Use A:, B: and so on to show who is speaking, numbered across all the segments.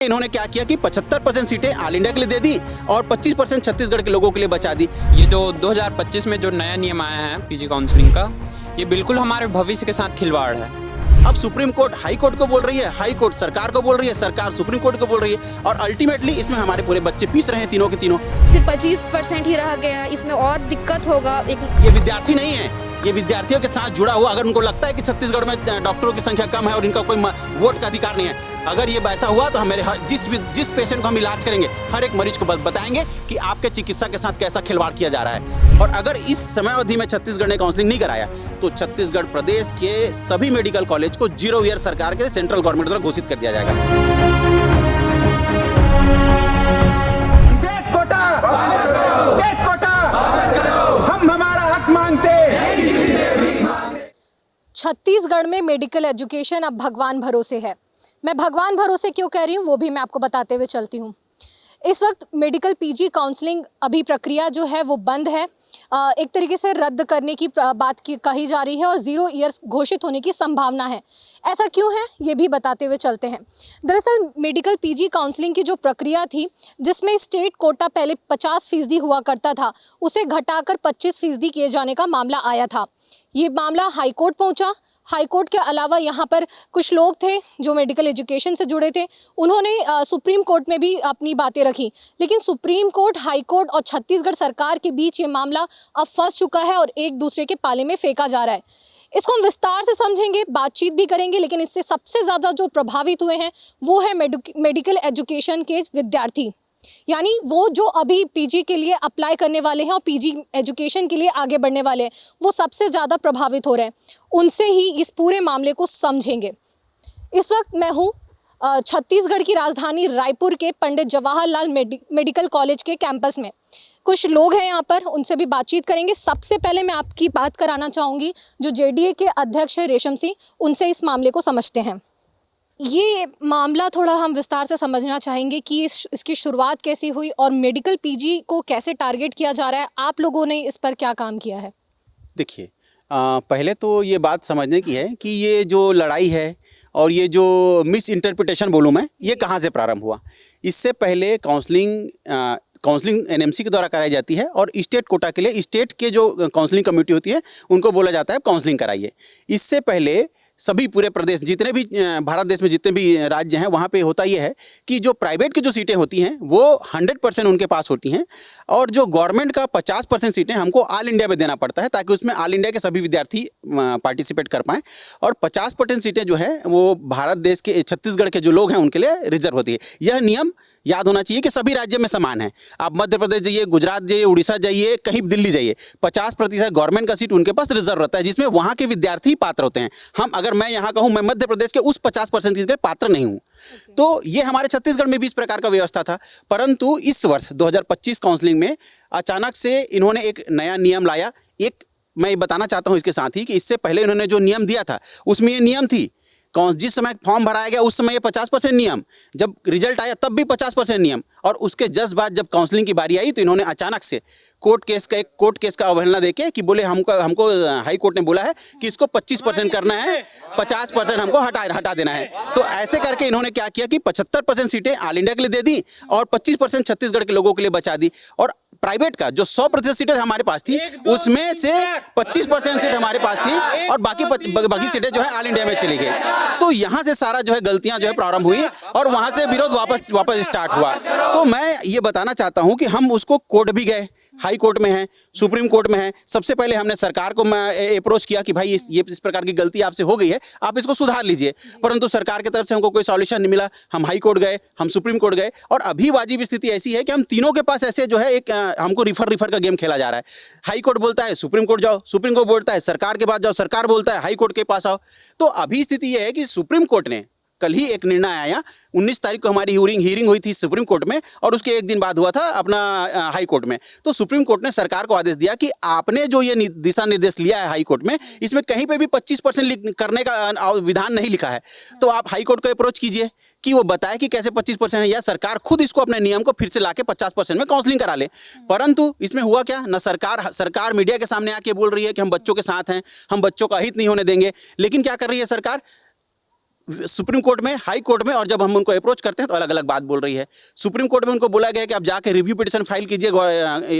A: इन्होंने क्या किया कि 75% सीटें ऑल इंडिया के लिए दे दी और 25% छत्तीसगढ़ के लोगों के लिए बचा दी।
B: ये जो 2025 में जो नया नियम आया है पीजी काउंसलिंग का, ये बिल्कुल हमारे भविष्य के साथ खिलवाड़ है।
A: अब सुप्रीम कोर्ट हाई कोर्ट को बोल रही है, हाई कोर्ट सरकार को बोल रही है, सरकार सुप्रीम कोर्ट को बोल रही है और अल्टीमेटली इसमें हमारे पूरे बच्चे पीस रहे हैं तीनों के तीनों।
C: सिर्फ 25% ही रह गया, इसमें और दिक्कत होगा।
A: ये विद्यार्थी नहीं है, ये विद्यार्थियों के साथ जुड़ा हुआ। अगर उनको लगता है कि छत्तीसगढ़ में डॉक्टरों की संख्या कम है और इनका कोई वोट का अधिकार नहीं है, अगर ये ऐसा हुआ तो हमारे जिस पेशेंट को हम इलाज करेंगे हर एक मरीज को बताएंगे कि आपके चिकित्सा के साथ कैसा खिलवाड़ किया जा रहा है। और अगर इस समयावधि में छत्तीसगढ़ ने काउंसलिंग नहीं कराया तो छत्तीसगढ़ प्रदेश के सभी मेडिकल कॉलेज को 0 ईयर सरकार के सेंट्रल गवर्नमेंट द्वारा घोषित कर दिया जाएगा।
D: हम हमारा हक मांगते।
E: छत्तीसगढ़ में मेडिकल एजुकेशन अब भगवान भरोसे है। मैं भगवान भरोसे क्यों कह रही हूँ वो भी मैं आपको बताते हुए चलती हूँ। इस वक्त मेडिकल पीजी काउंसलिंग अभी प्रक्रिया जो है वो बंद है। एक तरीके से रद्द करने की बात कही जा रही है और 0 ईयर्स घोषित होने की संभावना है। ऐसा क्यों है ये भी बताते हुए चलते हैं। दरअसल मेडिकल पीजी काउंसलिंग की जो प्रक्रिया थी, जिसमें स्टेट कोटा पहले 50% हुआ करता था, उसे घटाकर 25% किए जाने का मामला आया था। ये मामला हाई कोर्ट पहुंचा। हाई कोर्ट के अलावा यहाँ पर कुछ लोग थे जो मेडिकल एजुकेशन से जुड़े थे, उन्होंने सुप्रीम कोर्ट में भी अपनी बातें रखी। लेकिन सुप्रीम कोर्ट, हाई कोर्ट और छत्तीसगढ़ सरकार के बीच ये मामला अब फंस चुका है और एक दूसरे के पाले में फेंका जा रहा है। इसको हम विस्तार से समझेंगे, बातचीत भी करेंगे, लेकिन इससे सबसे ज़्यादा जो प्रभावित हुए हैं वो है मेडिकल एजुकेशन के विद्यार्थी, यानी वो जो अभी पीजी के लिए अप्लाई करने वाले हैं और पीजी एजुकेशन के लिए आगे बढ़ने वाले हैं, वो सबसे ज़्यादा प्रभावित हो रहे हैं। उनसे ही इस पूरे मामले को समझेंगे। इस वक्त मैं हूँ छत्तीसगढ़ की राजधानी रायपुर के पंडित जवाहरलाल मेडिकल कॉलेज के कैंपस में। कुछ लोग हैं यहाँ पर, उनसे भी बातचीत करेंगे। सबसे पहले मैं आपकी बात कराना चाहूँगी जो जेडीए के अध्यक्ष है रेशम सिंह, उनसे इस मामले को समझते हैं। ये मामला थोड़ा हम विस्तार से समझना चाहेंगे कि इसकी शुरुआत कैसी हुई और मेडिकल पीजी को कैसे टारगेट किया जा रहा है। आप लोगों ने इस पर क्या काम किया है?
A: देखिए, पहले तो ये बात समझने की है कि ये जो लड़ाई है और ये जो मिस इंटरप्रिटेशन बोलूँ मैं, ये कहाँ से प्रारंभ हुआ। इससे पहले काउंसलिंग एनएमसी के द्वारा कराई जाती है और स्टेट कोटा के लिए स्टेट के जो काउंसलिंग कमेटी होती है उनको बोला जाता है काउंसलिंग कराइए। इससे पहले सभी पूरे प्रदेश, जितने भी भारत देश में जितने भी राज्य हैं, वहाँ पे होता ये है कि जो प्राइवेट की जो सीटें होती हैं वो 100% उनके पास होती हैं और जो गवर्नमेंट का 50% सीटें हमको ऑल इंडिया में देना पड़ता है ताकि उसमें ऑल इंडिया के सभी विद्यार्थी पार्टिसिपेट कर पाएँ और 50% सीटें जो है वो भारत देश के छत्तीसगढ़ के जो लोग हैं उनके लिए रिजर्व होती है। यह नियम याद होना चाहिए कि सभी राज्य में समान है। आप मध्य प्रदेश जाइए, गुजरात जाइए, उड़ीसा जाइए, कहीं दिल्ली जाइए, 50% गवर्नमेंट का सीट उनके पास रिजर्व रहता है जिसमें वहाँ के विद्यार्थी पात्र होते हैं। अगर मैं यहाँ कहूँ मैं मध्य प्रदेश के उस 50% सीट के पात्र नहीं हूँ। तो ये हमारे छत्तीसगढ़ में भी इस प्रकार का व्यवस्था था। परंतु इस वर्ष 2025 काउंसलिंग में अचानक से इन्होंने एक नया नियम लाया। मैं ये बताना चाहता हूँ इसके साथ ही कि इससे पहले इन्होंने जो नियम दिया था उसमें ये नियम थी, जिस समय फॉर्म भराया गया उस समय ये 50% नियम, जब रिजल्ट आया तब भी 50% नियम, और उसके जस्ट बाद जब काउंसलिंग की बारी आई तो इन्होंने अचानक से कोर्ट केस का अवहेलना देके कि बोले हमको हाई कोर्ट ने बोला है कि इसको 25% करना है, 50% हमको हटा देना है। तो ऐसे करके इन्होंने क्या किया कि 75% सीटें ऑल इंडिया के लिए दे दी और 25% छत्तीसगढ़ के लोगों के लिए बचा दी। और प्राइवेट का जो 100% सीटें हमारे पास थी उसमें से 25% सीट हमारे पास थी और बाकी सीटें जो है ऑल इंडिया में चली गई। तो यहाँ से सारा जो है गलतियाँ जो है प्रारंभ हुई और वहाँ से विरोध वापस स्टार्ट हुआ। तो मैं ये बताना चाहता हूँ कि हम उसको कोर्ट भी गए, हाई कोर्ट में है, सुप्रीम कोर्ट में है। सबसे पहले हमने सरकार को अप्रोच किया कि भाई इस प्रकार की गलती आपसे हो गई है, आप इसको सुधार लीजिए। परंतु सरकार की तरफ से हमको कोई सॉल्यूशन नहीं मिला। हम हाई कोर्ट गए, हम सुप्रीम कोर्ट गए और अभी वाजिब स्थिति ऐसी है कि हम तीनों के पास ऐसे जो है एक हमको रिफर का गेम खेला जा रहा है। हाई कोर्ट बोलता है सुप्रीम कोर्ट जाओ, सुप्रीम कोर्ट बोलता है सरकार के पास जाओ, सरकार बोलता है हाई कोर्ट के पास आओ। तो अभी स्थिति यह है कि सुप्रीम कोर्ट ने कल ही एक निर्णय आया। 19 तारीख को हमारी हीयरिंग हुई थी सुप्रीम कोर्ट में और उसके एक दिन बाद हुआ था अपना हाई कोर्ट में। तो सुप्रीम कोर्ट ने सरकार को आदेश दिया कि आपने जो ये दिशा निर्देश लिया है हाई कोर्ट में, इसमें कहीं पे भी 25% करने का विधान नहीं लिखा है। तो आप हाई कोर्ट को अप्रोच कीजिए कि वो बताए कि कैसे 25% है, या सरकार खुद इसको अपने नियम को फिर से लाके 50% में काउंसलिंग करा ले। परंतु इसमें हुआ क्या, ना सरकार मीडिया के सामने आके बोल रही है कि हम बच्चों के साथ हैं, हम बच्चों का हित नहीं होने देंगे। लेकिन क्या कर रही है सरकार, सुप्रीम कोर्ट में, हाई कोर्ट में, और जब हम उनको अप्रोच करते हैं तो अलग अलग बात बोल रही है। सुप्रीम कोर्ट में उनको बोला गया कि आप जाके रिव्यू पिटीशन फाइल कीजिए,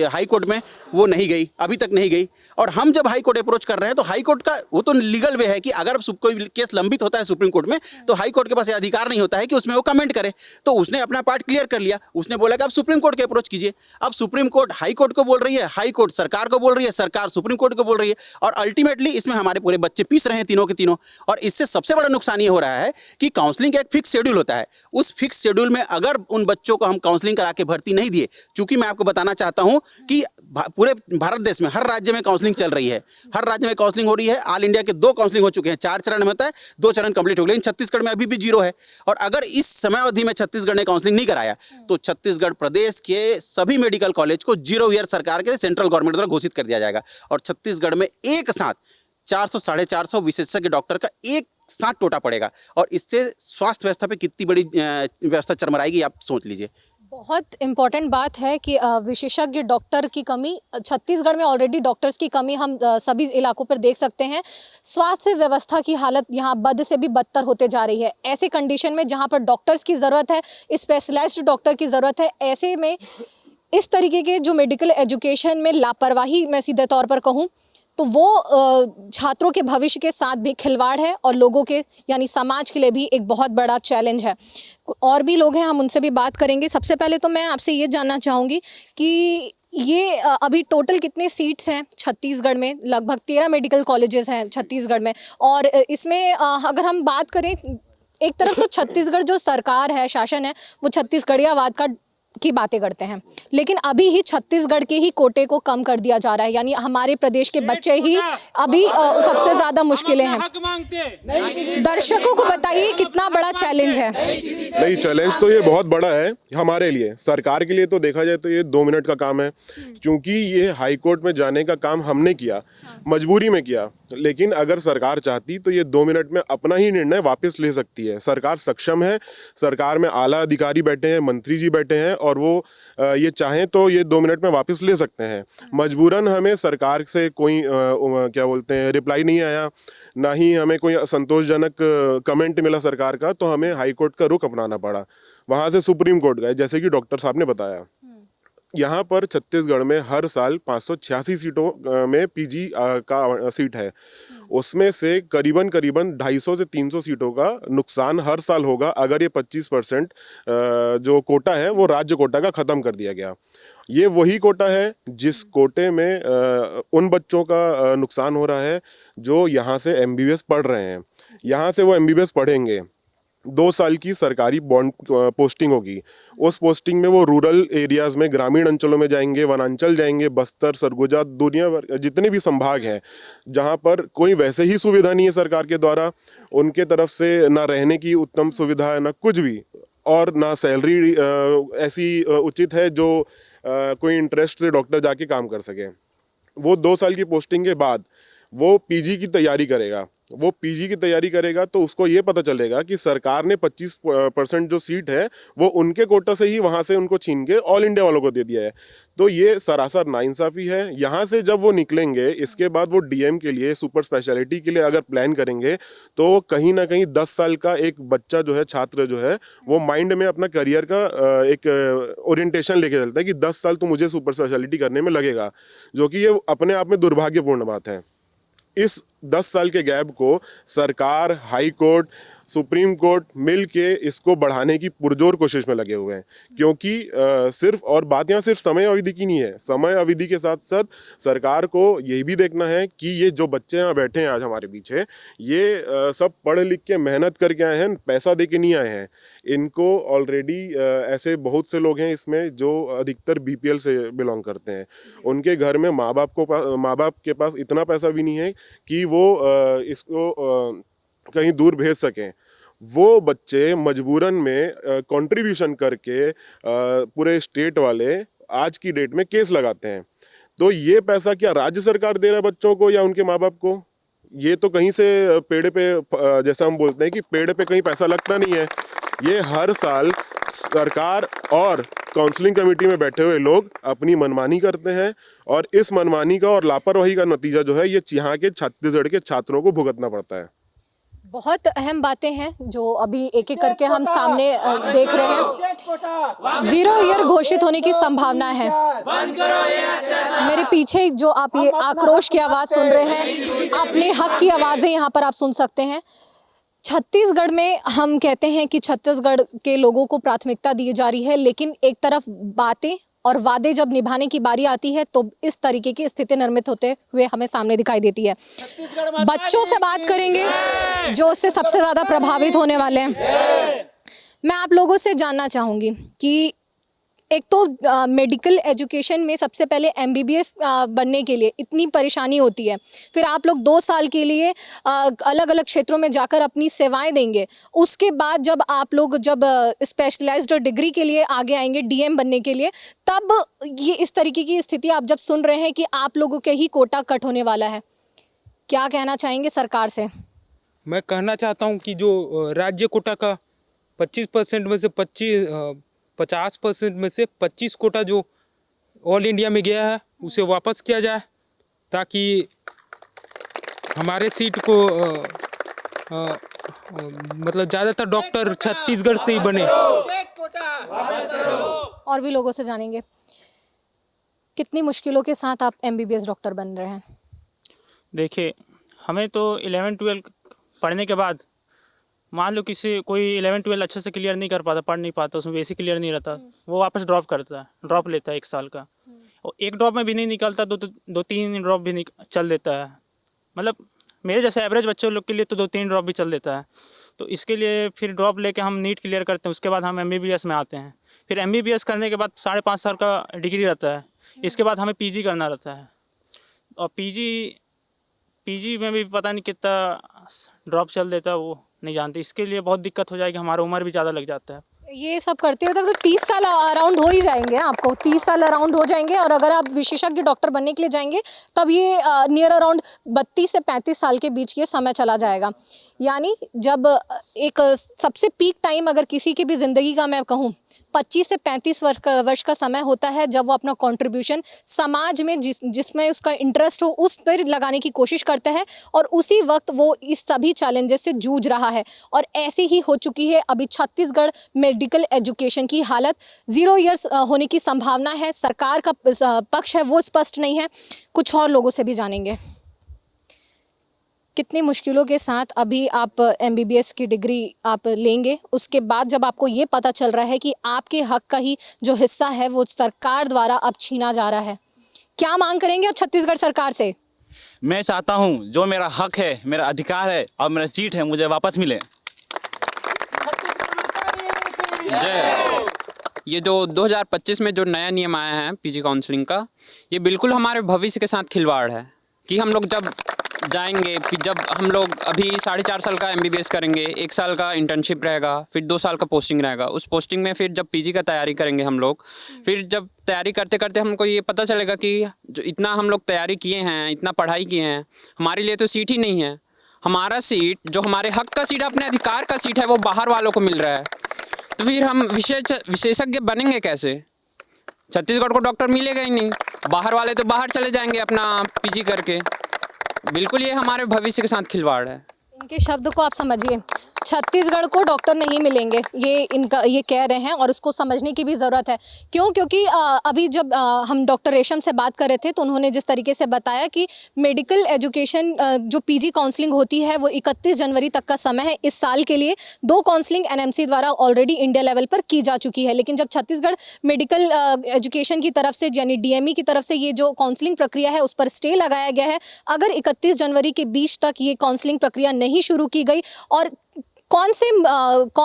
A: हाई कोर्ट में वो नहीं गई, अभी तक नहीं गई। और हम जब हाई कोर्ट अप्रोच कर रहे हैं तो हाई कोर्ट का वो तो लीगल वे है कि अगर कोई केस लंबित होता है सुप्रीम कोर्ट में तो हाई कोर्ट के पास अधिकार नहीं होता है कि उसमें वो कमेंट करे। तो उसने अपना पार्ट क्लियर कर लिया, उसने बोला कि आप सुप्रीम कोर्ट के अप्रोच कीजिए। अब सुप्रीम कोर्ट हाई कोर्ट को बोल रही है, हाई कोर्ट सरकार को बोल रही है, सरकार सुप्रीम कोर्ट को बोल रही है, और अल्टीमेटली इसमें हमारे पूरे बच्चे पीस रहे हैं तीनों के तीनों। और इससे सबसे बड़ा नुकसान ये हो रहा है कि काउंसलिंग का एक फिक्स शेड्यूल होता है, उस फिक्स शेड्यूल में अगर उन बच्चों को हम काउंसलिंग करा के भर्ती नहीं दिए, चूंकि मैं आपको बताना चाहता हूं कि पूरे भारत देश में हर राज्य में काउंसलिंग चल रही है, हर राज्य में काउंसलिंग हो रही है। ऑल इंडिया के 2 काउंसलिंग हो चुके हैं, 4 चरण में होता है, 2 चरण कंप्लीट हो गए, लेकिन छत्तीसगढ़ में अभी भी 0 है। और अगर इस समय अवधि में छत्तीसगढ़ ने काउंसलिंग नहीं कराया तो छत्तीसगढ़ प्रदेश के सभी मेडिकल कॉलेज को 0 ईयर सरकार के सेंट्रल गवर्नमेंट द्वारा घोषित कर दिया जाएगा। और छत्तीसगढ़ में एक साथ 400 साढ़े 400 विशेषज्ञ डॉक्टर का एक साथ टोटा पड़ेगा, और इससे स्वास्थ्य व्यवस्था पे कितनी बड़ी व्यवस्था चरमराएगी आप सोच लीजिए।
E: बहुत इम्पॉर्टेंट बात है कि विशेषज्ञ डॉक्टर की कमी, छत्तीसगढ़ में ऑलरेडी डॉक्टर्स की कमी हम सभी इलाकों पर देख सकते हैं। स्वास्थ्य व्यवस्था की हालत यहाँ बद से भी बदतर होते जा रही है। ऐसे कंडीशन में जहाँ पर डॉक्टर्स की ज़रूरत है, स्पेशलाइज्ड डॉक्टर की ज़रूरत है, ऐसे में इस तरीके के जो मेडिकल एजुकेशन में लापरवाही, मैं सीधे तौर पर कहूँ तो वो छात्रों के भविष्य के साथ भी खिलवाड़ है और लोगों के यानी समाज के लिए भी एक बहुत बड़ा चैलेंज है। और भी लोग हैं, हम उनसे भी बात करेंगे। सबसे पहले तो मैं आपसे ये जानना चाहूँगी कि ये अभी टोटल कितने सीट्स हैं छत्तीसगढ़ में? लगभग 13 मेडिकल कॉलेजेस हैं छत्तीसगढ़ में, और इसमें अगर हम बात करें, एक तरफ तो छत्तीसगढ़ जो सरकार है, शासन है, वो छत्तीसगढ़ियावाद की बातें करते हैं, लेकिन अभी ही छत्तीसगढ़ के ही कोटे को कम कर दिया जा रहा है, यानी हमारे प्रदेश के बच्चे ही अभी सबसे ज़्यादा मुश्किलें हैं। दर्शकों को बताइए कितना बड़ा चैलेंज है।
F: नहीं, चैलेंज तो ये बहुत बड़ा है हमारे लिए। सरकार के लिए तो देखा जाए तो ये 2 मिनट का काम है, क्योंकि ये हाई कोर्ट में जाने का काम हमने किया, मजबूरी में किया। लेकिन अगर सरकार चाहती तो ये 2 मिनट में अपना ही निर्णय वापस ले सकती है। सरकार सक्षम है, सरकार में आला अधिकारी बैठे हैं, मंत्री जी बैठे हैं, और वो ये चाहें तो ये 2 मिनट में वापस ले सकते हैं। मजबूरन हमें सरकार से कोई क्या बोलते हैं रिप्लाई नहीं आया, ना ही हमें कोई संतोषजनक कमेंट मिला सरकार का, तो हमें हाई कोर्ट का रुख अपनाना पड़ा। वहाँ से सुप्रीम कोर्ट गए, जैसे कि डॉक्टर साहब ने बताया। यहाँ पर छत्तीसगढ़ में हर साल 586 सीटों में पीजी का सीट है, उसमें से करीबन 250 से 300 सीटों का नुकसान हर साल होगा अगर ये 25% जो कोटा है वो राज्य कोटा का ख़त्म कर दिया गया। ये वही कोटा है जिस कोटे में उन बच्चों का नुकसान हो रहा है जो यहाँ से एमबीबीएस पढ़ रहे हैं। यहाँ से वो एमबीबीएस पढ़ेंगे, 2 साल की सरकारी बॉन्ड पोस्टिंग होगी। उस पोस्टिंग में वो रूरल एरियाज़ में, ग्रामीण अंचलों में जाएंगे, वनांचल जाएंगे, बस्तर, सरगुजा, दुनिया भर जितने भी संभाग हैं जहाँ पर कोई वैसे ही सुविधा नहीं है सरकार के द्वारा, उनके तरफ से ना रहने की उत्तम सुविधा है, ना कुछ भी, और ना सैलरी ऐसी उचित है जो कोई इंटरेस्ट से डॉक्टर जाके काम कर सके। वो 2 साल की पोस्टिंग के बाद वो पीजी की तैयारी करेगा। वो पीजी की तैयारी करेगा तो उसको ये पता चलेगा कि सरकार ने 25% जो सीट है वो उनके कोटा से ही वहाँ से उनको छीन के ऑल इंडिया वालों को दे दिया है। तो ये सरासर नाइंसाफ़ी है। यहाँ से जब वो निकलेंगे, इसके बाद वो डीएम के लिए, सुपर स्पेशलिटी के लिए अगर प्लान करेंगे तो कहीं ना कहीं 10 साल का एक बच्चा जो है, छात्र जो है, वो माइंड में अपना करियर का एक ओरिएंटेशन लेके चलता है कि 10 साल तो मुझे सुपर स्पेशलिटी करने में लगेगा, जो कि ये अपने आप में दुर्भाग्यपूर्ण बात है। इस 10 साल के गैप को सरकार, हाई कोर्ट, सुप्रीम कोर्ट मिल के इसको बढ़ाने की पुरजोर कोशिश में लगे हुए हैं, क्योंकि सिर्फ, और बात यहाँ सिर्फ समय अवधि की नहीं है, समय अवधि के साथ साथ सरकार को ये भी देखना है कि ये जो बच्चे यहाँ बैठे हैं आज हमारे पीछे, ये सब पढ़ लिख के मेहनत करके आए हैं, पैसा दे के नहीं आए हैं। इनको ऑलरेडी ऐसे बहुत से लोग हैं इसमें जो अधिकतर बीपीएल से बिलोंग करते हैं। उनके घर में माँ बाप के पास इतना पैसा भी नहीं है कि वो इसको कहीं दूर भेज सकें। वो बच्चे मजबूरन में कंट्रीब्यूशन करके पूरे स्टेट वाले आज की डेट में केस लगाते हैं। तो ये पैसा क्या राज्य सरकार दे रहा है बच्चों को या उनके माँ बाप को? ये तो कहीं से पेड़ पे, जैसा हम बोलते हैं कि पेड़ पे कहीं पैसा लगता नहीं है। ये हर साल सरकार और काउंसलिंग कमेटी में बैठे हुए लोग अपनी मनमानी करते हैं, और इस मनमानी का और लापरवाही का नतीजा जो है ये यहाँ के छत्तीसगढ़ के छात्रों को भुगतना पड़ता है।
E: बहुत अहम बातें हैं जो अभी एक एक करके हम सामने देख रहे हैं। 0 ईयर घोषित होने की संभावना है। मेरे पीछे जो आप ये आक्रोश की आवाज़ सुन रहे हैं, अपने हक की आवाज़ें यहाँ पर आप सुन सकते हैं। छत्तीसगढ़ में हम कहते हैं कि छत्तीसगढ़ के लोगों को प्राथमिकता दी जा रही है, लेकिन एक तरफ बातें और वादे जब निभाने की बारी आती है तो इस तरीके की स्थिति निर्मित होते हुए हमें सामने दिखाई देती है। बच्चों से बात करेंगे जो उससे सबसे ज़्यादा प्रभावित होने वाले हैं। मैं आप लोगों से जानना चाहूँगी कि एक तो मेडिकल एजुकेशन में सबसे पहले एमबीबीएस बनने के लिए इतनी परेशानी होती है, फिर आप लोग 2 साल के लिए अलग अलग क्षेत्रों में जाकर अपनी सेवाएं देंगे। उसके बाद जब आप लोग स्पेशलाइज्ड डिग्री के लिए आगे आएंगे डीएम बनने के लिए, तब ये इस तरीके की स्थिति आप जब सुन रहे हैं कि आप लोगों के ही कोटा कट होने वाला है, क्या कहना चाहेंगे सरकार से?
G: मैं कहना चाहता हूँ कि जो राज्य कोटा का 25% में से 50% में से 25 कोटा जो ऑल इंडिया में गया है उसे वापस किया जाए, ताकि हमारे सीट को मतलब ज़्यादातर डॉक्टर छत्तीसगढ़ से ही बने।
E: और भी लोगों से जानेंगे, कितनी मुश्किलों के साथ आप एमबीबीएस डॉक्टर बन रहे हैं?
H: देखिए, हमें तो 11-12 पढ़ने के बाद मान लो कोई 11-12 अच्छे से क्लियर नहीं कर पाता, पढ़ नहीं पाता, उसमें बेसिक क्लियर नहीं रहता, वो वापस ड्रॉप लेता है 1 साल का, और 1 ड्रॉप में भी नहीं निकलता तो 2-3 ड्रॉप भी चल देता है। मतलब मेरे जैसे एवरेज बच्चों लोग के लिए तो 2-3 ड्रॉप भी चल देता है। तो इसके लिए फिर ड्रॉप लेके हम नीट क्लियर करते हैं, उसके बाद हम एमबीबीएस में आते हैं। फिर एमबीबीएस करने के बाद 5.5 साल का डिग्री रहता है, इसके बाद हमें पीजी करना रहता है, और पीजी में भी पता नहीं कितना ड्रॉप चल देता है, वो नहीं जानते। इसके लिए बहुत दिक्कत हो जाएगी, हमारा उम्र भी ज़्यादा लग जाता है।
E: ये सब करते हुए तक तो 30 साल अराउंड हो ही जाएंगे, आपको 30 साल अराउंड हो जाएंगे, और अगर आप विशेषज्ञ डॉक्टर बनने के लिए जाएंगे तब ये नियर अराउंड 32 से 35 साल के बीच ये समय चला जाएगा। यानी जब एक सबसे पीक टाइम अगर किसी की भी ज़िंदगी का मैं कहूँ 25 से 35 वर्ष का समय होता है, जब वो अपना कंट्रीब्यूशन समाज में जिसमें उसका इंटरेस्ट हो उस पर लगाने की कोशिश करता है, और उसी वक्त वो इस सभी चैलेंजेस से जूझ रहा है। और ऐसी ही हो चुकी है अभी छत्तीसगढ़ मेडिकल एजुकेशन की हालत। 0 ईयर्स होने की संभावना है, सरकार का पक्ष है वो स्पष्ट नहीं है। कुछ और लोगों से भी जानेंगे, कितनी मुश्किलों के साथ अभी आप एमबीबीएस की डिग्री आप लेंगे, उसके बाद जब आपको ये पता चल रहा है कि आपके हक का ही जो हिस्सा है वो सरकार द्वारा अब छीना जा रहा है, क्या मांग करेंगे आप छत्तीसगढ़ सरकार से?
I: मैं चाहता हूं जो मेरा हक है, मेरा अधिकार है और मेरा सीट है मुझे वापस मिले।
B: जय। ये जो 2025 में जो नया नियम आया है पीजी काउंसलिंग का, ये बिल्कुल हमारे भविष्य के साथ खिलवाड़ है। कि हम लोग जब जाएंगे, जब हम लोग अभी 4.5 साल का एमबीबीएस करेंगे, 1 साल का इंटर्नशिप रहेगा, फिर 2 साल का पोस्टिंग रहेगा। उस पोस्टिंग में फिर जब पीजी का तैयारी करेंगे हम लोग, फिर जब तैयारी करते करते हमको ये पता चलेगा कि जो इतना हम लोग तैयारी किए हैं, इतना पढ़ाई किए हैं, हमारे लिए तो सीट ही नहीं है। हमारा सीट जो हमारे हक का सीट है, अपने अधिकार का सीट है, वो बाहर वालों को मिल रहा है। तो फिर हम विशेषज्ञ बनेंगे कैसे? छत्तीसगढ़ को डॉक्टर मिलेगा ही नहीं, बाहर वाले तो बाहर चले जाएंगे अपना पीजी करके। बिल्कुल ये हमारे भविष्य के साथ खिलवाड़ है।
E: इनके शब्द को आप समझिए, छत्तीसगढ़ को डॉक्टर नहीं मिलेंगे, ये कह रहे हैं, और उसको समझने की भी ज़रूरत है। क्यों? क्योंकि अभी जब हम डॉक्टर रेशम से बात कर रहे थे तो उन्होंने जिस तरीके से बताया कि मेडिकल एजुकेशन जो पीजी काउंसलिंग होती है वो 31 जनवरी तक का समय है। इस साल के लिए 2 काउंसलिंग एनएमसी द्वारा ऑलरेडी इंडिया लेवल पर की जा चुकी है, लेकिन जब छत्तीसगढ़ मेडिकल एजुकेशन की तरफ से यानी डीएमई की तरफ से ये जो काउंसलिंग प्रक्रिया है उस पर स्टे लगाया गया है। अगर 31 जनवरी के बीच तक ये काउंसलिंग प्रक्रिया नहीं शुरू की गई, और कौन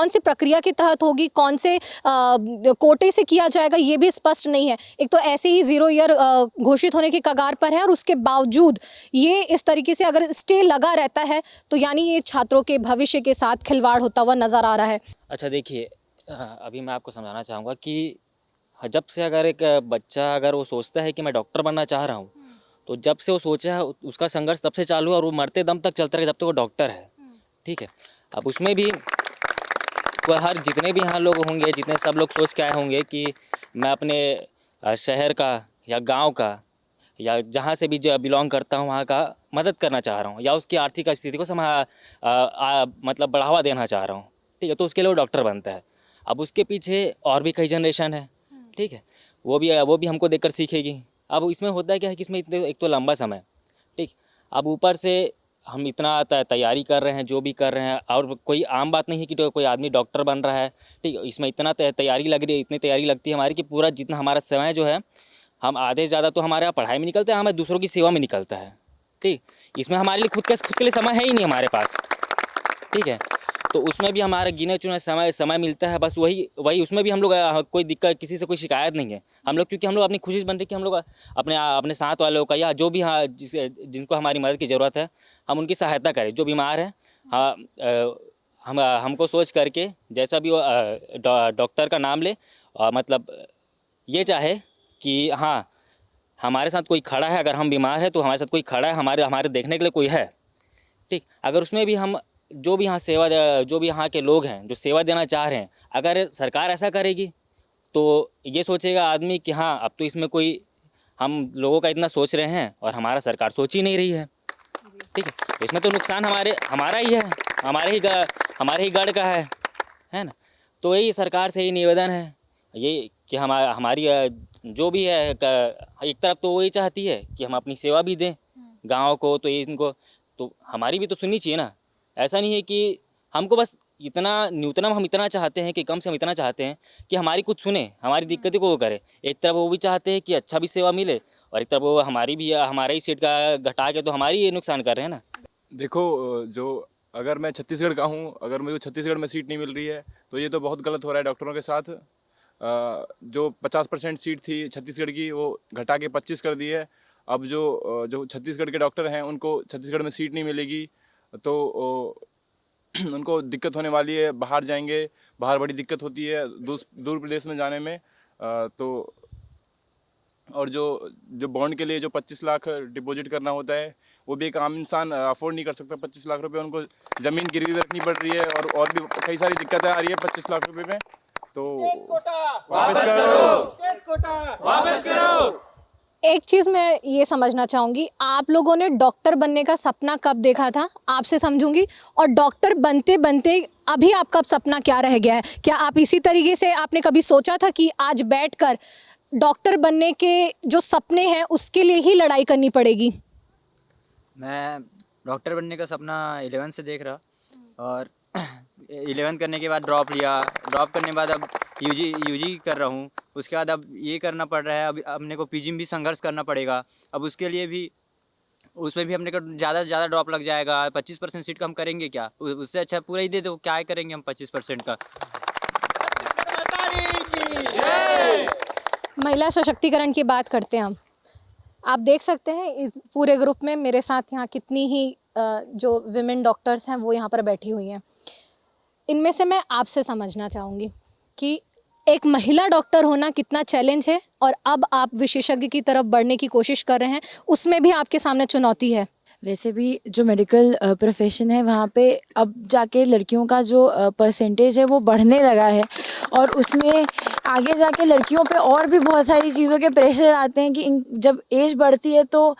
E: सी प्रक्रिया के तहत होगी, कौन से कोटे से किया जाएगा, ये भी स्पष्ट नहीं है। एक तो ऐसे ही 0 ईयर घोषित होने के कगार पर है, और उसके बावजूद ये इस तरीके से अगर स्टे लगा रहता है तो यानी ये छात्रों के भविष्य के साथ खिलवाड़ होता हुआ नज़र आ रहा है।
J: अच्छा देखिए, अभी मैं आपको समझाना चाहूँगा कि जब से अगर एक बच्चा अगर वो सोचता है कि मैं डॉक्टर बनना चाह रहा हूँ, तो जब से वो सोचा है उसका संघर्ष तब से चालू है, और वो मरते दम तक चलता रहेगा जब तक वो डॉक्टर है। ठीक है, अब उसमें भी हर जितने भी यहाँ लोग होंगे, जितने सब लोग सोच के आए होंगे कि मैं अपने शहर का या गांव का या जहाँ से भी जो बिलोंग करता हूँ वहाँ का मदद करना चाह रहा हूँ, या उसकी आर्थिक स्थिति को मतलब बढ़ावा देना चाह रहा हूँ, ठीक है। तो उसके लिए वो डॉक्टर बनता है। अब उसके पीछे और भी कई जनरेशन है, ठीक है, वो भी हमको देखकर सीखेगी। अब इसमें होता है क्या है कि इसमें एक तो लंबा समय, ठीक, अब ऊपर से हम इतना तैयारी कर रहे हैं, जो भी कर रहे हैं, और कोई आम बात नहीं है कि कोई आदमी डॉक्टर बन रहा है, ठीक, इसमें इतना तैयारी लग रही है, इतनी तैयारी लगती है हमारी कि पूरा जितना हमारा समय जो है, हम आधे से ज़्यादा तो हमारे यहाँ पढ़ाई में निकलता है, हमें दूसरों की सेवा में निकलता है, ठीक। इसमें हमारे लिए खुद के लिए समय है ही नहीं हमारे पास, ठीक है। तो उसमें भी हमारा गिने चुने समय मिलता है, बस वही उसमें भी हम लोग कोई दिक्कत, किसी से कोई शिकायत नहीं है हम लोग, क्योंकि हम लोग अपनी खुशी बन रही कि हम लोग अपने साथ वालों का या जो भी जिनको हमारी मदद की ज़रूरत है हम उनकी सहायता करें। जो बीमार है हमको सोच करके जैसा भी वो डॉक्टर का नाम ले, मतलब ये चाहे कि हाँ हमारे साथ कोई खड़ा है, अगर हम बीमार है तो हमारे साथ कोई खड़ा है, हमारे देखने के लिए कोई है, ठीक। अगर उसमें भी हम जो भी यहाँ के लोग हैं जो सेवा देना चाह रहे हैं, अगर सरकार ऐसा करेगी तो ये सोचेगा आदमी कि हाँ अब तो इसमें कोई, हम लोगों का इतना सोच रहे हैं और हमारा सरकार सोच ही नहीं रही है, ठीक है। इसमें तो नुकसान हमारा ही है, हमारे ही गढ़ का है ना। तो यही सरकार से ही निवेदन है ये कि हमारी जो भी है, एक तरफ तो वही चाहती है कि हम अपनी सेवा भी दें गाँव को, तो ये इनको तो हमारी भी तो सुननी चाहिए ना। ऐसा नहीं है कि हमको बस इतना न्यूनतम हम इतना चाहते हैं कि कम से हम इतना चाहते हैं कि हमारी कुछ सुने, हमारी दिक्कतों को वो करे। एक तरफ वो भी चाहते हैं कि अच्छा भी सेवा मिले, और एक तरफ वो हमारा ही सीट का घटा के तो हमारी ये नुकसान कर रहे हैं ना।
K: देखो, जो अगर मैं छत्तीसगढ़ का हूँ, अगर मुझे छत्तीसगढ़ में सीट नहीं मिल रही है तो ये तो बहुत गलत हो रहा है डॉक्टरों के साथ। जो 50% सीट थी छत्तीसगढ़ की वो घटा के 25 कर दी है। अब जो छत्तीसगढ़ के डॉक्टर हैं उनको छत्तीसगढ़ में सीट नहीं मिलेगी तो उनको दिक्कत होने वाली है, बाहर जाएंगे, बाहर बड़ी दिक्कत होती है दूर प्रदेश में जाने में। तो और जो बॉन्ड के लिए जो 25 लाख डिपॉजिट करना होता है वो भी एक आम इंसान अफोर्ड नहीं कर सकता। 25 लाख रुपए उनको ज़मीन गिरवी रखनी पड़ रही है, और भी कई सारी दिक्कतें आ रही है 25 लाख रुपए में। तो
E: वापस करो। एक चीज़ मैं ये समझना चाहूँगी, आप लोगों ने डॉक्टर बनने का सपना कब देखा था, आपसे समझूंगी। और डॉक्टर बनते बनते अभी आपका सपना क्या रह गया है? क्या आप इसी तरीके से आपने कभी सोचा था कि आज बैठकर डॉक्टर बनने के जो सपने हैं उसके लिए ही लड़ाई करनी पड़ेगी?
L: मैं डॉक्टर बनने का सपना 11th से देख रहा, और 11th करने के बाद ड्रॉप लिया। ड्रॉप करने के बाद अब यूजी कर रहा हूँ। उसके बाद अब ये करना पड़ रहा है, अब अपने को पीजी में भी संघर्ष करना पड़ेगा। अब उसके लिए भी उसमें भी अपने को ज़्यादा से ज़्यादा ड्रॉप लग जाएगा। 25% सीट कम करेंगे क्या? उससे अच्छा पूरा ही दे दो, क्या करेंगे हम 25% का।
E: महिला सशक्तिकरण की बात करते हैं हम। आप देख सकते हैं इस पूरे ग्रुप में मेरे साथ यहाँ कितनी ही जो विमेन डॉक्टर्स हैं वो यहाँ पर बैठी हुई हैं। इनमें से मैं आपसे समझना चाहूँगी कि एक महिला डॉक्टर होना कितना चैलेंज है, और अब आप विशेषज्ञ की तरफ बढ़ने की कोशिश कर रहे हैं, उसमें भी आपके सामने चुनौती है।
M: वैसे भी जो मेडिकल प्रोफेशन है वहाँ पे अब जाके लड़कियों का जो परसेंटेज है वो बढ़ने लगा है, और उसमें आगे जाके लड़कियों पे और भी बहुत सारी चीज़ों के प्रेशर आते हैं कि जब एज बढ़ती है तो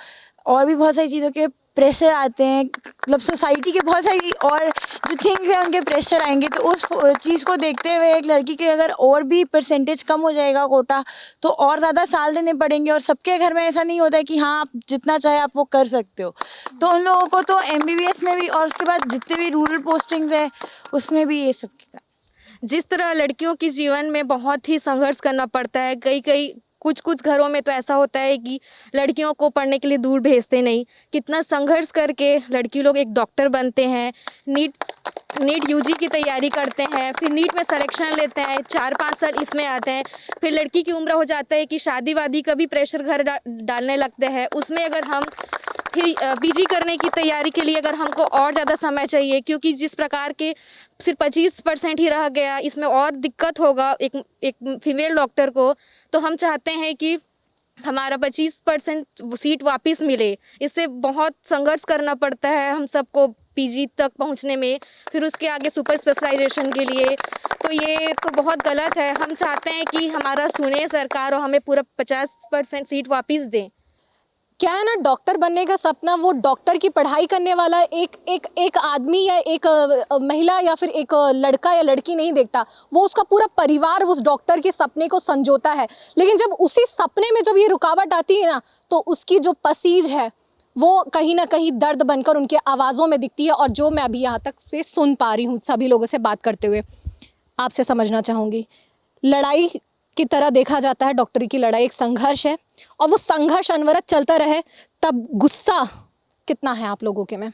M: और भी बहुत सारी चीज़ों के प्रेशर आते हैं, मतलब सोसाइटी के बहुत सारी और जो थिंग्स हैं उनके प्रेशर आएंगे। तो उस चीज़ को देखते हुए एक लड़की के अगर और भी परसेंटेज कम हो जाएगा कोटा, तो और ज़्यादा साल देने पड़ेंगे। और सबके घर में ऐसा नहीं होता है कि हाँ आप जितना चाहे आप वो कर सकते हो। तो उन लोगों को तो MBBS में भी, और उसके बाद जितने भी रूरल पोस्टिंग्स हैं उसमें भी ये सब।
C: जिस तरह लड़कियों के जीवन में बहुत ही संघर्ष करना पड़ता है, कुछ घरों में तो ऐसा होता है कि लड़कियों को पढ़ने के लिए दूर भेजते नहीं। कितना संघर्ष करके लड़की लोग एक डॉक्टर बनते हैं, नीट यूजी की तैयारी करते हैं, फिर नीट में सिलेक्शन लेते हैं, 4-5 साल इसमें आते हैं, फिर लड़की की उम्र हो जाता है कि शादी वादी का भी प्रेशर घर डालने लगते हैं। उसमें अगर हम फिर पीजी करने की तैयारी के लिए अगर हमको और ज़्यादा समय चाहिए, क्योंकि जिस प्रकार के सिर्फ 25% ही रह गया, इसमें और दिक्कत होगा एक फीमेल डॉक्टर को। तो हम चाहते हैं कि हमारा 25% सीट वापस मिले। इससे बहुत संघर्ष करना पड़ता है हम सबको पीजी तक पहुंचने में, फिर उसके आगे सुपर स्पेशलाइजेशन के लिए। तो ये तो बहुत गलत है। हम चाहते हैं कि हमारा सुने सरकार और हमें पूरा 50% सीट वापस दें।
E: क्या है ना, डॉक्टर बनने का सपना वो डॉक्टर की पढ़ाई करने वाला एक आदमी या एक महिला या फिर एक लड़का या लड़की नहीं देखता, वो उसका पूरा परिवार उस डॉक्टर के सपने को संजोता है। लेकिन जब उसी सपने में जब ये रुकावट आती है ना, तो उसकी जो पसीज है वो कहीं ना कहीं दर्द बनकर उनके आवाज़ों में दिखती है। और जो मैं अभी यहाँ तक से सुन पा रही हूँ सभी लोगों से बात करते हुए, आपसे समझना चाहूँगी, लड़ाई की तरह देखा जाता है डॉक्टरी की लड़ाई एक संघर्ष है, और वो संघर्ष अनवरत चलता रहे। तब गुस्सा कितना है आप लोगों के में?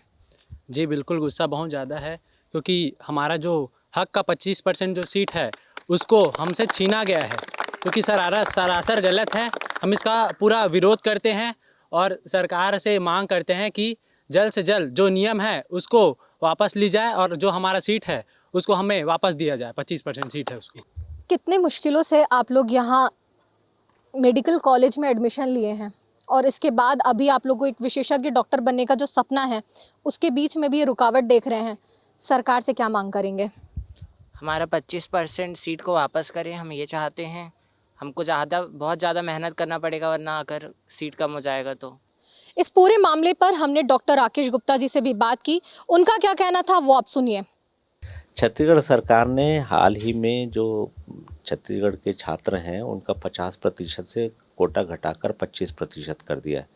N: जी बिल्कुल, गुस्सा बहुत ज़्यादा है, क्योंकि हमारा जो हक का 25% जो सीट है उसको हमसे छीना गया है, क्योंकि सरासर गलत है। हम इसका पूरा विरोध करते हैं और सरकार से मांग करते हैं कि जल्द से जल्द जो नियम है उसको वापस ली जाए और जो हमारा सीट है उसको हमें वापस दिया जाए। 25% सीट है उसकी।
E: कितने मुश्किलों से आप लोग यहाँ मेडिकल कॉलेज में एडमिशन लिए हैं, और इसके बाद अभी आप लोगों को एक विशेषज्ञ डॉक्टर बनने का जो सपना है उसके बीच में भी ये रुकावट देख रहे हैं। सरकार से क्या मांग करेंगे?
O: हमारा 25% सीट को वापस करें, हम ये चाहते हैं। हमको बहुत ज़्यादा मेहनत करना पड़ेगा, वरना अगर सीट कम हो जाएगा तो।
E: इस पूरे मामले पर हमने डॉक्टर राकेश गुप्ता जी से भी बात की, उनका क्या कहना था वो आप सुनिए।
P: छत्तीसगढ़ सरकार ने हाल ही में जो छत्तीसगढ़ के छात्र हैं उनका 50% से कोटा घटाकर 25% कर दिया है।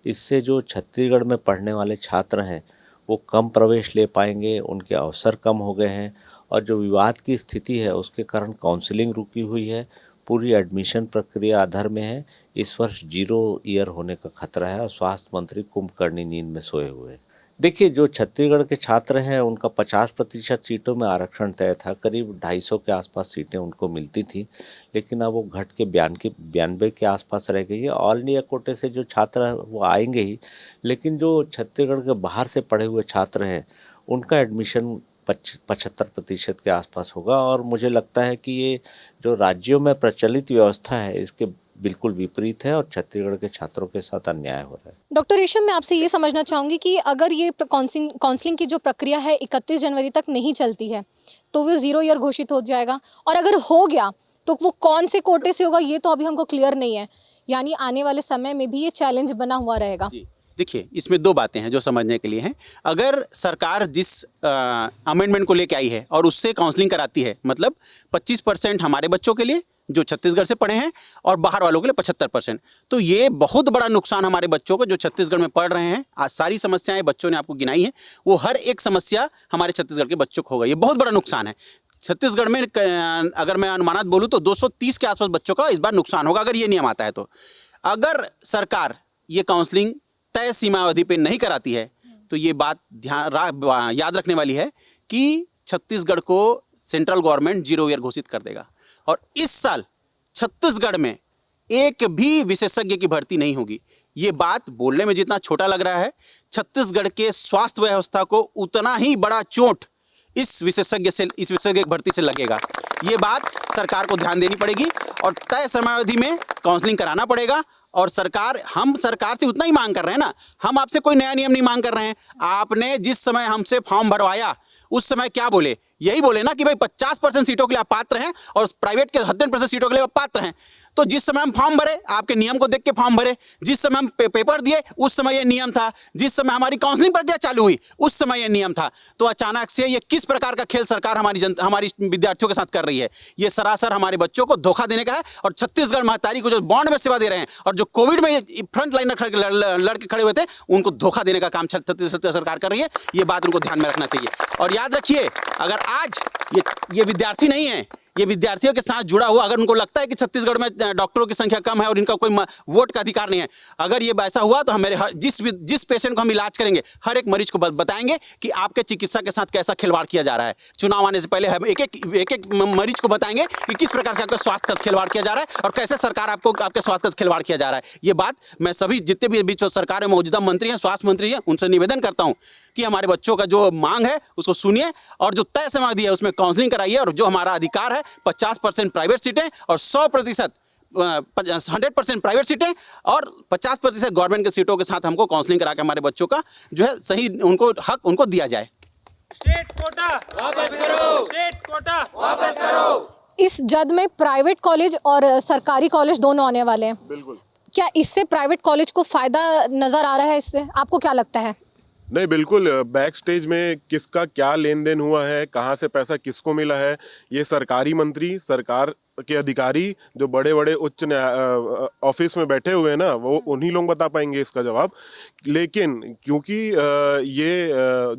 P: इससे जो छत्तीसगढ़ में पढ़ने वाले छात्र हैं वो कम प्रवेश ले पाएंगे, उनके अवसर कम हो गए हैं, और जो विवाद की स्थिति है उसके कारण काउंसलिंग रुकी हुई है। पूरी एडमिशन प्रक्रिया अधर में है। इस वर्ष 0 ईयर होने का खतरा है और स्वास्थ्य मंत्री कुंभकर्णी नींद में सोए हुए हैं। देखिए, जो छत्तीसगढ़ के छात्र हैं उनका 50% सीटों में आरक्षण तय था। करीब 250 के आसपास सीटें उनको मिलती थी, लेकिन अब वो घट के 92 के आसपास रह गई है। ऑल इंडिया कोटे से जो छात्र हैं वो आएंगे ही, लेकिन जो छत्तीसगढ़ के बाहर से पढ़े हुए छात्र हैं उनका एडमिशन 75% के आसपास होगा। और मुझे लगता है कि ये जो राज्यों में प्रचलित व्यवस्था है इसके बिल्कुल विपरीत है और छत्तीसगढ़ के छात्रों के साथ अन्याय हो रहा है।
E: डॉक्टर रेशम, मैं आपसे ये समझना चाहूँगी कि अगर ये काउंसलिंग की जो प्रक्रिया है 31 जनवरी तक नहीं चलती है तो वो 0 ईयर घोषित हो जाएगा, और अगर हो गया तो वो कौन से कोटे से होगा ये तो अभी हमको क्लियर नहीं है। यानी आने वाले समय में भी ये चैलेंज बना हुआ रहेगा।
A: देखिए, इसमें 2 बातें हैं जो समझने के लिए हैं। अगर सरकार जिस अमेंडमेंट को लेके आई है और उससे काउंसलिंग कराती है, मतलब 25% हमारे बच्चों के लिए जो छत्तीसगढ़ से पढ़े हैं और बाहर वालों के लिए 75%, तो ये बहुत बड़ा नुकसान हमारे बच्चों को जो छत्तीसगढ़ में पढ़ रहे हैं। आज सारी समस्याएं बच्चों ने आपको गिनाई है, वो हर एक समस्या हमारे छत्तीसगढ़ के बच्चों को होगा। ये बहुत बड़ा नुकसान है। छत्तीसगढ़ में अगर मैं अनुमानित बोलूँ तो 230 के आसपास बच्चों का इस बार नुकसान होगा अगर ये नियम आता है तो। अगर सरकार ये काउंसलिंग तय सीमा अवधि पे नहीं कराती है तो ये बात याद रखने वाली है कि छत्तीसगढ़ को सेंट्रल गवर्नमेंट 0 ईयर घोषित कर देगा। और इस साल छत्तीसगढ़ में एक भी विशेषज्ञ की भर्ती नहीं होगी। ये बात बोलने में जितना छोटा लग रहा है, छत्तीसगढ़ के स्वास्थ्य व्यवस्था को उतना ही बड़ा चोट इस विशेषज्ञ भर्ती से लगेगा। ये बात सरकार को ध्यान देनी पड़ेगी और तय समयावधि में काउंसलिंग कराना पड़ेगा। और हम सरकार से उतना ही मांग कर रहे हैं ना, हम आपसे कोई नया नियम नहीं मांग कर रहे हैं। आपने जिस समय हमसे फॉर्म भरवाया उस समय क्या बोले? यही बोले ना कि भाई 50% सीटों के लिए आप पात्र हैं और प्राइवेट के 70% सीटों के लिए आप पात्र हैं। तो जिस समय हम फॉर्म भरे, आपके नियम को देख के फॉर्म भरे। जिस समय हम पेपर दिए उस समय ये नियम था। जिस समय हमारी काउंसलिंग प्रक्रिया चालू हुई उस समय ये नियम था। तो अचानक से ये किस प्रकार का खेल सरकार हमारी विद्यार्थियों के साथ कर रही है? ये सरासर हमारे बच्चों को धोखा देने का है। और छत्तीसगढ़ महतारी को जो बॉन्ड में सेवा दे रहे हैं और जो कोविड में फ्रंट लाइनर लड़के खड़े हुए थे उनको धोखा देने का काम छत्तीसगढ़ सरकार कर रही है। ये बात उनको ध्यान में रखना चाहिए। और याद रखिए, अगर आज ये विद्यार्थी नहीं है, ये विद्यार्थियों के साथ जुड़ा हुआ, अगर उनको लगता है कि छत्तीसगढ़ में डॉक्टरों की संख्या कम है और इनका कोई वोट का अधिकार नहीं है, अगर ये ऐसा हुआ तो हमारे जिस पेशेंट को हम इलाज करेंगे हर एक मरीज को बताएंगे कि आपके चिकित्सा के साथ कैसा खिलवाड़ किया जा रहा है। चुनाव आने से पहले हम एक मरीज को बताएंगे कि किस प्रकार से आपका स्वास्थ्य का खिलवाड़ किया जा रहा है और कैसे सरकार आपके स्वास्थ्य का खिलवाड़ किया जा रहा है। ये बात मैं सभी जितने भी बीच सरकार में मौजूदा मंत्री हैं, स्वास्थ्य मंत्री हैं, उनसे निवेदन करता हूँ कि हमारे बच्चों का जो मांग है उसको सुनिए और जो तय समय है उसमें काउंसलिंग कराइए। और जो हमारा अधिकार है 50% प्राइवेट सीटें और 100% प्राइवेट सीटें और 50% गवर्नमेंट के सीटों के साथ हमको काउंसलिंग करा के हमारे बच्चों का जो है सही उनको दिया जाए।
H: स्टेट कोटा वापस करो, स्टेट कोटा वापस करो।
E: इस जद में प्राइवेट कॉलेज और सरकारी कॉलेज दोनों आने वाले हैं।
F: बिल्कुल।
E: क्या इससे प्राइवेट कॉलेज को फ़ायदा नज़र आ रहा है? इससे आपको क्या लगता है?
F: नहीं, बिल्कुल बैक स्टेज में किसका क्या लेन देन हुआ है, कहाँ से पैसा किसको मिला है, ये सरकारी मंत्री, सरकार के अधिकारी जो बड़े बड़े उच्च ऑफिस में बैठे हुए हैं ना, वो उन्हीं लोग बता पाएंगे इसका जवाब। लेकिन क्योंकि ये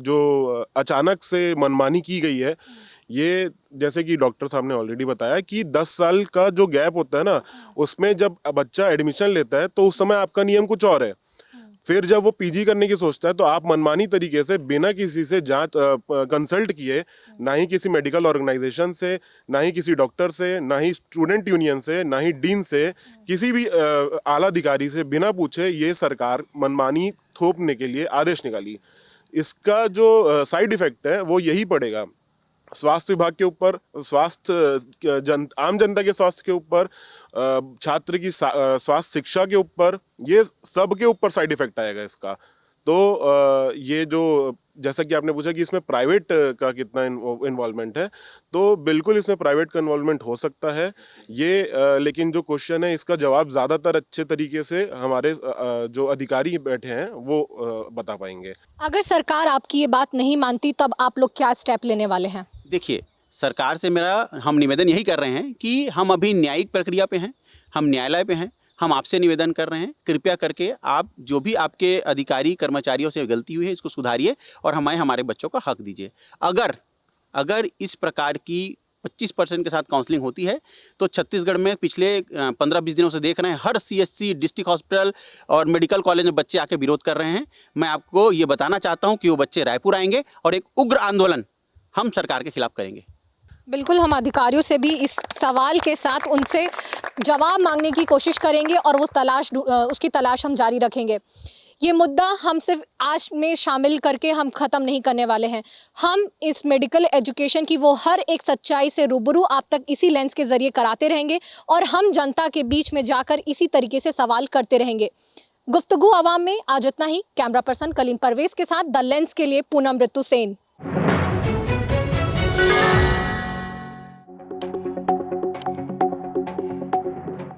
F: जो अचानक से मनमानी की गई है, ये जैसे कि डॉक्टर साहब ने ऑलरेडी बताया कि 10 साल का जो गैप होता है ना, उसमें जब बच्चा एडमिशन लेता है तो उस समय आपका नियम कुछ और है। फिर जब वो पीजी करने की सोचता है तो आप मनमानी तरीके से बिना किसी से जांच कंसल्ट किए, ना ही किसी मेडिकल ऑर्गेनाइजेशन से, ना ही किसी डॉक्टर से, ना ही स्टूडेंट यूनियन से, ना ही डीन से, किसी भी आला अधिकारी से बिना पूछे ये सरकार मनमानी थोपने के लिए आदेश निकाली। इसका जो साइड इफेक्ट है वो यही पड़ेगा स्वास्थ्य विभाग के ऊपर, आम जनता के स्वास्थ्य के ऊपर, छात्र की स्वास्थ्य शिक्षा के ऊपर, ये सब के ऊपर साइड इफेक्ट आएगा इसका। तो ये जो जैसा कि आपने पूछा कि इसमें प्राइवेट का कितना इन्वॉल्वमेंट है, तो बिल्कुल इसमें प्राइवेट का इन्वॉल्वमेंट हो सकता है ये, लेकिन जो क्वेश्चन है इसका जवाब ज़्यादातर अच्छे तरीके से हमारे जो अधिकारी बैठे हैं वो बता पाएंगे।
E: अगर सरकार आपकी ये बात नहीं मानती तब आप लोग क्या स्टेप लेने वाले हैं?
A: देखिए, सरकार से हम निवेदन यही कर रहे हैं कि हम अभी न्यायिक प्रक्रिया पे हैं, हम न्यायालय पे हैं, हम आपसे निवेदन कर रहे हैं, कृपया करके आप जो भी आपके अधिकारी कर्मचारियों से गलती हुई है इसको सुधारिए और हमारे बच्चों का हक दीजिए। अगर इस प्रकार की 25% के साथ काउंसलिंग होती है तो छत्तीसगढ़ में पिछले 15-20 दिनों से देख रहे हैं, हर CHC डिस्ट्रिक्ट हॉस्पिटल और मेडिकल कॉलेज में बच्चे आके विरोध कर रहे हैं। मैं आपको ये बताना चाहता हूँ कि वो बच्चे रायपुर आएंगे और एक उग्र आंदोलन हम सरकार के खिलाफ करेंगे।
E: बिल्कुल, हम अधिकारियों से भी इस सवाल के साथ उनसे जवाब मांगने की कोशिश करेंगे और उसकी तलाश हम जारी रखेंगे। ये मुद्दा हम सिर्फ आज में शामिल करके हम ख़त्म नहीं करने वाले हैं। हम इस मेडिकल एजुकेशन की वो हर एक सच्चाई से रूबरू आप तक इसी लेंस के ज़रिए कराते रहेंगे और हम जनता के बीच में जाकर इसी तरीके से सवाल करते रहेंगे। गुफ्तगू आवाम में आज इतना ही। कैमरा पर्सन कलीम परवेज़ के साथ द लेंस के लिए पूनम ऋतु सेन।